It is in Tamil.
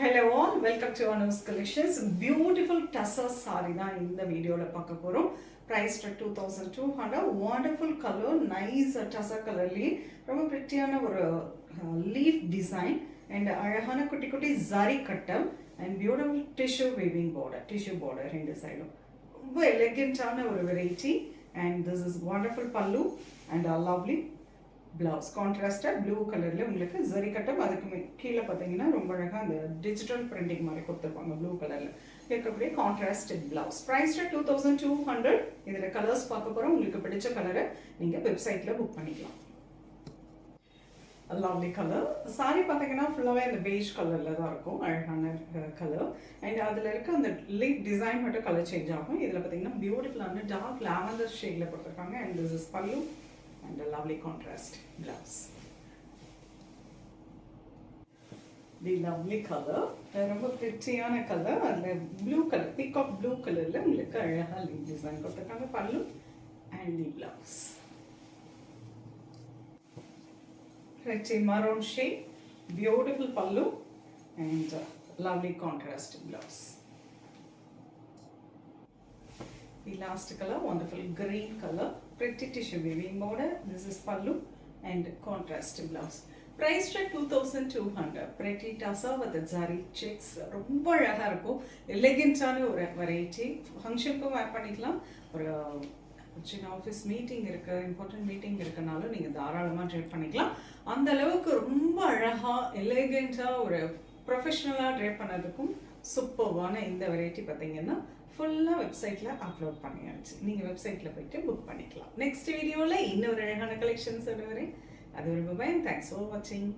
Hello all, welcome to Anu's Collections. Beautiful tussar saree தான் இந்த வீடியோல பார்க்க போறோம். Priced at 2200. Wonderful color, nice tussar colorலயே ரொம்ப பிரிட்டியான ஒரு leaf design and அழகான குட்டி குட்டி zari கட்டம் and beautiful tissue weaving border, tissue border ரெண்டு சைடும். ரொம்ப எலிகென்ட்டான ஒரு variety and this is wonderful pallu and a lovely blouse. Contrasted blue கலர்ல உங்களுக்கு ஜரி கட்டம் அதுக்கு கீழே பார்த்தீங்கன்னா ரொம்ப அழகாக அந்த டிஜிட்டல் பிரிண்டிங் மாதிரி கொடுத்துருப்பாங்க ப்ளூ கலர்ல இருக்கக்கூடிய கான்ட்ராஸ்டட் பிளவுஸ். ப்ரைஸ் 2200. இதில் கலர்ஸ் பார்க்க போகிறோம். உங்களுக்கு பிடிச்ச கலரை நீங்கள் வெப்சைட்டில் புக் பண்ணிக்கலாம். லவ்லி கலர் சாரி பார்த்தீங்கன்னா ஃபுல்லாகவே அந்த பெய்ஜ் கலரில் தான் இருக்கும். அழகான கலர் அண்ட் அதில் இருக்க அந்த லீஃப் டிசைன் மட்டும் கலர் சேஞ்ச் ஆகும். இதில் பார்த்தீங்கன்னா பியூட்டிஃபுல்லான டார்க் லாவெண்டர் ஷேடில் கொடுத்துருக்காங்க அண்ட் திஸ் இஸ் பல்லு and a lovely contrast blouse. The lovely color, ரொம்ப பிரிட்டியான கலர். அதில் ப்ளூ கலர் பீகாக் ப்ளூ கலரில் உங்களுக்கு அழகாக லீவ் டிசைன் கொடுத்துருக்காங்க. பல்லு and the blouse pretty maroon shade, beautiful pallu and lovely contrast blouse. The last color, wonderful green color, pretty tissue weaving border. This is pallu and contrast blouse. Price at 2200. Pretty tussar with the zari checks. ரொம்ப அழகா இருக்கும். எலிகென்ட்டான ஒரு வெரைட்டி. ஃபங்க்ஷனுக்கும் வேர் பண்ணிக்கலாம். ஒரு சின்ன ஆஃபீஸ் மீட்டிங் இருக்கு, இம்பார்ட்டன்ட் மீட்டிங் இருக்கனாலும் நீங்கள் தாராளமாக ட்ரேப் பண்ணிக்கலாம். அந்த அளவுக்கு ரொம்ப அழகாக எலிகென்ட்டாக ஒரு ப்ரொஃபஷ்னலாக ட்ரேப் பண்ணதுக்கும் சூப்பர்வான இந்த வெரைட்டி பார்த்தீங்கன்னா ஃபுல்லாக வெப்சைட்டில் அப்லோட் பண்ணியாச்சு. நீங்கள் வெப்சைட்டில் போய்ட்டு புக் பண்ணிக்கலாம். நெக்ஸ்ட் வீடியோவில் இன்னொரு அழகான கலெக்ஷன்ஸ் வரேன். அது ஒரு பாய். தேங்க்ஸ் ஃபார் வாட்சிங்.